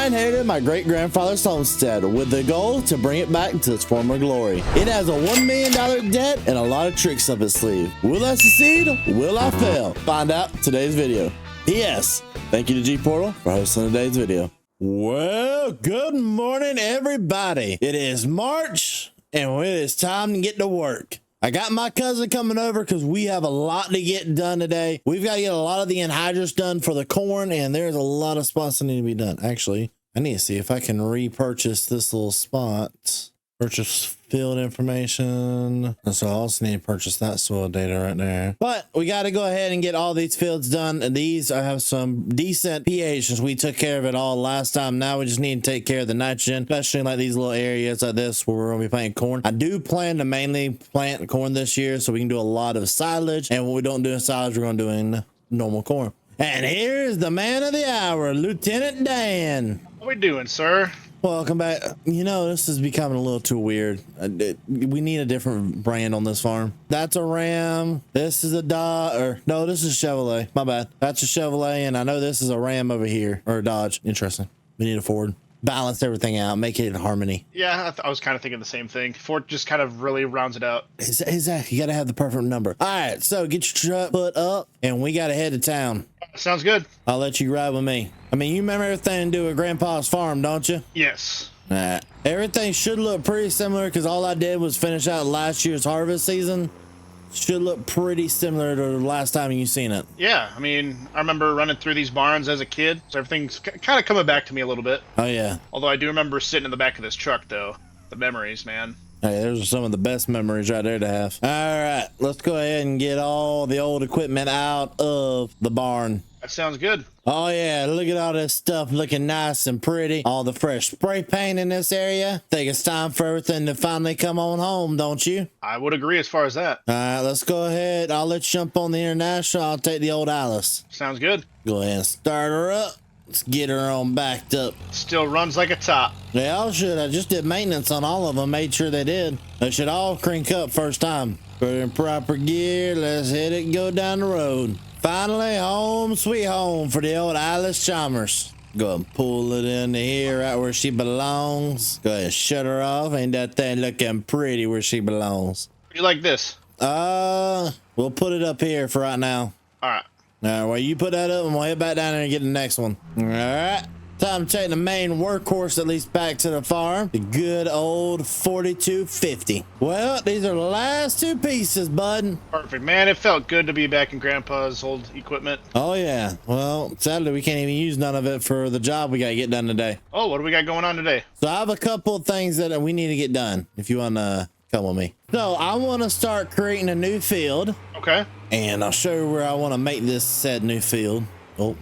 I inherited my great-grandfather's homestead with the goal to bring it back to its former glory. It has a $1 million debt and a lot of tricks up its sleeve. Will I succeed? Will I fail? Find out today's video. P.S. Thank you to G Portal for hosting today's video. Well, good morning, everybody. It is March, and it is time to get to work. I got my cousin coming over because we have a lot to get done today. We've got to get a lot of the anhydrous done for the corn, and there's a lot of spots that need to be done. Actually, I need to see if I can repurchase this little spot. Purchase field information. And so I also need to purchase that soil data right there. But we got to go ahead and get all these fields done. And these, I have some decent pH since we took care of it all last time. Now we just need to take care of the nitrogen, especially like these little areas like this where we're going to be planting corn. I do plan to mainly plant corn this year so we can do a lot of silage. And when we don't do silage, we're going to do in normal corn. And here's the man of the hour, Lieutenant Dan. What are we doing, sir? Welcome back. You know, this is becoming a little too weird. We need a different brand on this farm. That's a Ram. This is a Dodge. Or no, this is a Chevrolet. My bad. That's a Chevrolet, and I know this is a Ram over here, or a Dodge. Interesting. We need a Ford. Balance everything out. Make it in harmony. Yeah, I was kind of thinking the same thing. Ford just kind of really rounds it out. Exactly. You got to have the perfect number. All right, so get your truck put up, and we got to head to town. Sounds good. I'll let you ride with me. I mean, you remember everything to do with Grandpa's farm, don't you? Yes. Nah. Everything should look pretty similar because all I did was finish out last year's harvest season. Should look pretty similar to the last time you seen it. Yeah, I mean, I remember running through these barns as a kid, so everything's kind of coming back to me a little bit. Oh, yeah. Although I do remember sitting in the back of this truck, though. The memories, man. Hey, those are some of the best memories right there to have. All right, let's go ahead and get all the old equipment out of the barn. That sounds good. Oh, yeah, look at all this stuff looking nice and pretty. All the fresh spray paint in this area. Think it's time for everything to finally come on home, don't you? I would agree as far as that. All right, let's go ahead. I'll let you jump on the International. I'll take the old Alice. Sounds good. Go ahead and start her up. Let's get her on backed up. Still runs like a top. They all should. I just did maintenance on all of them. Made sure they did. They should all crank up first time. Put it in proper gear. Let's hit it and go down the road. Finally, home sweet home for the old Alice Chalmers. Go ahead and pull it into here right where she belongs. Go ahead and shut her off. Ain't that thing looking pretty where she belongs? Would you like this? We'll put it up here for right now. All right. Now, while you put that up, and we'll head back down there and get the next one. All right. Time to take the main workhorse at least back to the farm. The good old 4250. Well, these are the last two pieces, bud. Perfect, man. It felt good to be back in Grandpa's old equipment. Oh, yeah. Well, sadly, we can't even use none of it for the job we got to get done today. Oh, what do we got going on today? So I have a couple of things that we need to get done, if you want to come with me. So I want to start creating a new field. Okay. And I'll show you where I want to make this said new field. Oh,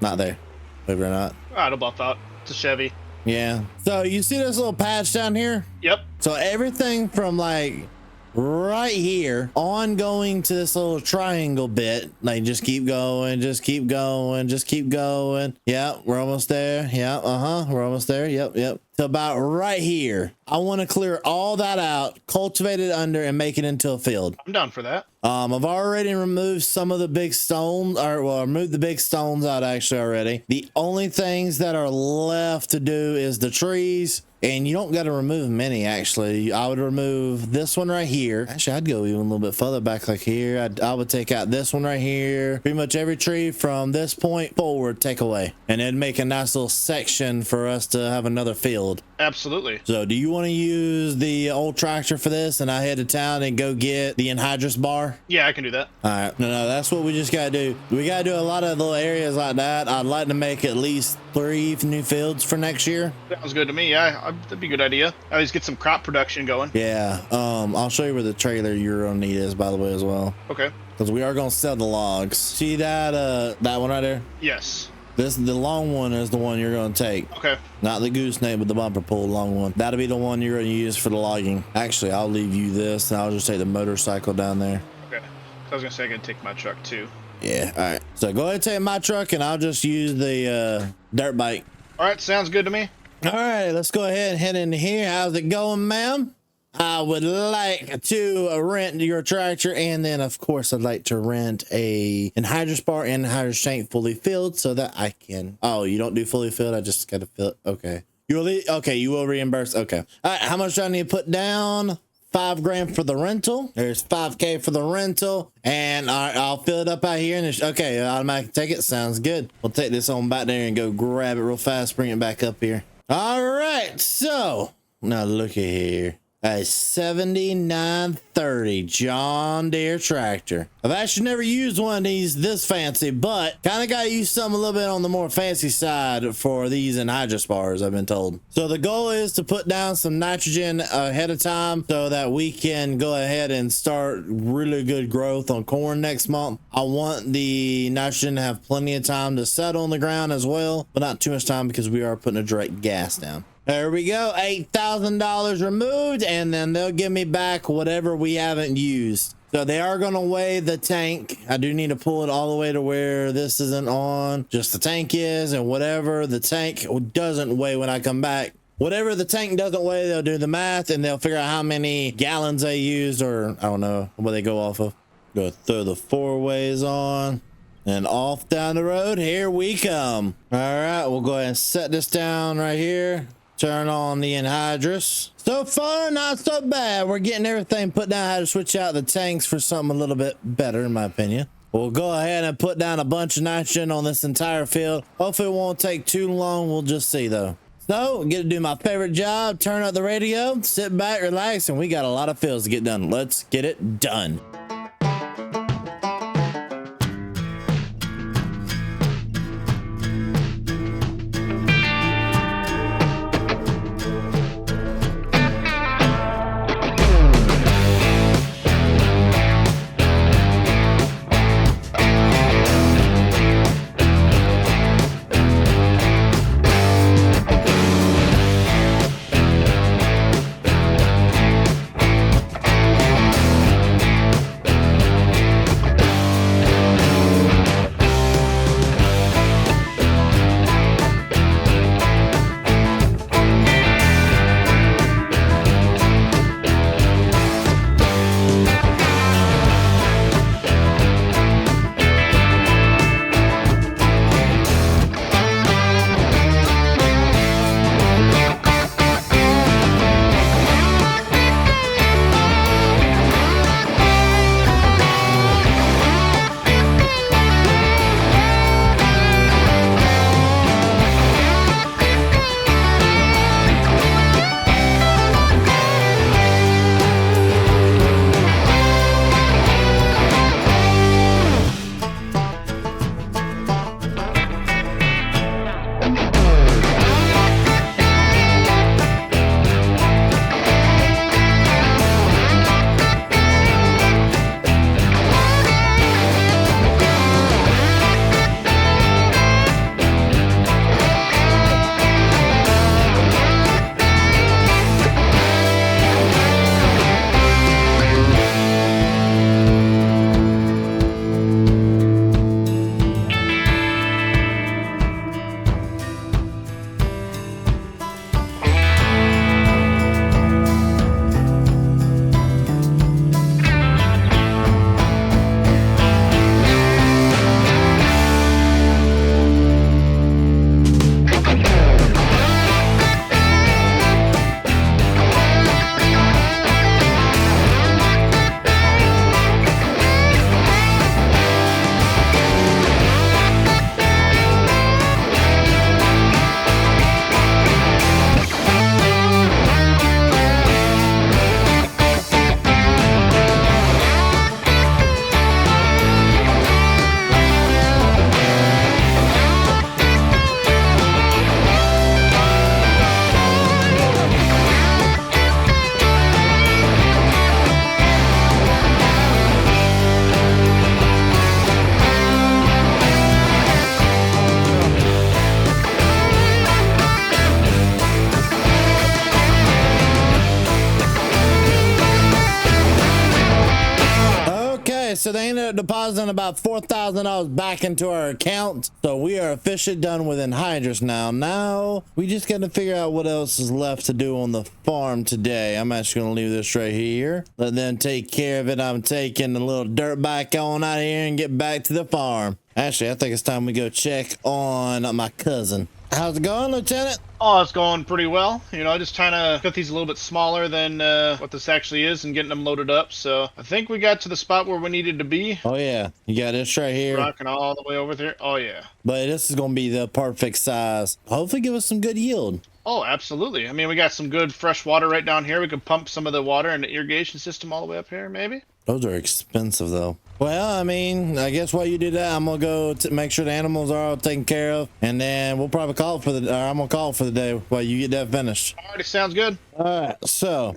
not there. Believe it or not. I'd have bought that. It's a Chevy. Yeah. So you see this little patch down here? Yep. So everything from like right here on going to this little triangle bit, like just keep going, just keep going, just keep going. Yeah, we're almost there. Yeah, we're almost there. Yep. To about right here. I want to clear all that out, cultivate it under, and make it into a field. I'm down for that. I've already removed some of the big stones, or well, removed the big stones out actually already. The only things that are left to do is the trees, and you don't got to remove many actually. I would remove this one right here. Actually, I'd go even a little bit further back like here. I would take out this one right here. Pretty much every tree from this point forward, take away. And it'd make a nice little section for us to have another field. Absolutely. So do you want to use the old tractor for this and I head to town and go get the anhydrous bar? Yeah, I can do that. All right. No, that's what we just got to do. We got to do a lot of little areas like that. I'd like to make at least 3 new fields for next year. Sounds good to me. Yeah, that'd be a good idea. At least get some crop production going. Yeah. I'll show you where the trailer you're going to need is, by the way, as well. Okay. Because we are going to sell the logs. See that one right there? Yes. The long one is the one you're going to take. Okay. Not the gooseneck, but the bumper pull long one. That'll be the one you're going to use for the logging. Actually, I'll leave you this and I'll just take the motorcycle down there. Okay. I was going to say I could take my truck too. Yeah. All right. So go ahead and take my truck and I'll just use the dirt bike. All right. Sounds good to me. All right. Let's go ahead and head into here. How's it going, ma'am? I would like to rent your tractor, and then of course I'd like to rent a anhydrous bar and anhydrous tank fully filled so that I can. Oh, you don't do fully filled? I just gotta fill it. Okay. You will. Okay, you will reimburse. Okay. All right. How much do I need to put down? $5 grand for the rental. There's $5K for the rental, and I'll fill it up out here. And okay, automatic take it. Sounds good. We'll take this on back there and go grab it real fast. Bring it back up here. All right. So now look at here. A 7930 John Deere tractor. I've actually never used one of these this fancy, but kind of got to use some a little bit on the more fancy side for these anhydrous bars, I've been told. So the goal is to put down some nitrogen ahead of time so that we can go ahead and start really good growth on corn next month. I want the nitrogen to have plenty of time to settle on the ground as well, but not too much time because we are putting a direct gas down. There we go, $8,000 removed, and then they'll give me back whatever we haven't used. So they are going to weigh the tank. I do need to pull it all the way to where this isn't on, just the tank is, and whatever the tank doesn't weigh when I come back. Whatever the tank doesn't weigh, they'll do the math, and they'll figure out how many gallons they used, or I don't know what they go off of. Go throw the 4-ways on. And off down the road, here we come. All right, we'll go ahead and set this down right here. Turn on the anhydrous. So far, not so bad. We're getting everything put down, how to switch out the tanks for something a little bit better, in my opinion. We'll go ahead and put down a bunch of nitrogen on this entire field. Hopefully it won't take too long. We'll just see, though. So, get to do my favorite job, turn up the radio, sit back, relax, and we got a lot of fields to get done. Let's get it done. so they ended up depositing about $4,000 back into our account. So we are officially done with anhydrous now. Now we just got to figure out what else is left to do on the farm today. I'm actually going to leave this right here. Let them take care of it. I'm taking the little dirt bike on out of here and get back to the farm. Actually, I think it's time we go check on my cousin. How's it going, Lieutenant? Oh, it's going pretty well. You know, just trying to cut these a little bit smaller than what this actually is and getting them loaded up. So I think we got to the spot where we needed to be. Oh, yeah. You got this right here. Rocking all the way over there. Oh, yeah. But this is going to be the perfect size. Hopefully give us some good yield. Oh, absolutely. I mean, we got some good fresh water right down here. We could pump some of the water in the irrigation system all the way up here, maybe. Those are expensive, though. Well, I mean, I guess while you do that, I'm gonna go make sure the animals are all taken care of, and then we'll probably call it for the. Or I'm gonna call it for the day while you get that finished. Alrighty, sounds good. All right, so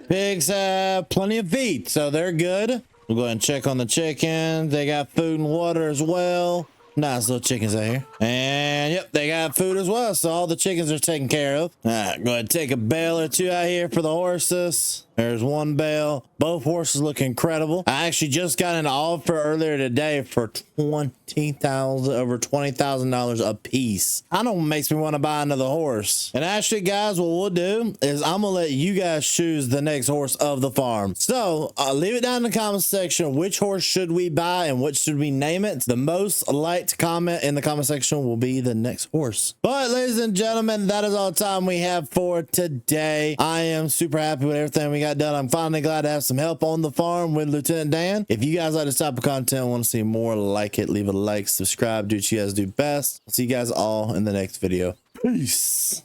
pigs have plenty of feed, so they're good. We'll go ahead and check on the chickens. They got food and water as well. Nice little chickens out here. And yep, they got food as well, so all the chickens are taken care of. All right, go ahead and take a bale or two out here for the horses. There's one bale. Both horses look incredible. I actually just got an offer earlier today for over $20,000 a piece. I know what makes me want to buy another horse. And actually, guys, what we'll do is I'm gonna let you guys choose the next horse of the farm. So leave it down in the comment section. Which horse should we buy and what should we name it? The most liked comment in the comment section will be the next horse. But ladies and gentlemen, that is all the time we have for today. I am super happy with everything we got done. I'm finally glad to have some help on the farm with Lieutenant Dan. If you guys like this type of content, want to see more like it, leave a like, subscribe, do what you guys do best. I'll see you guys all in the next video. Peace.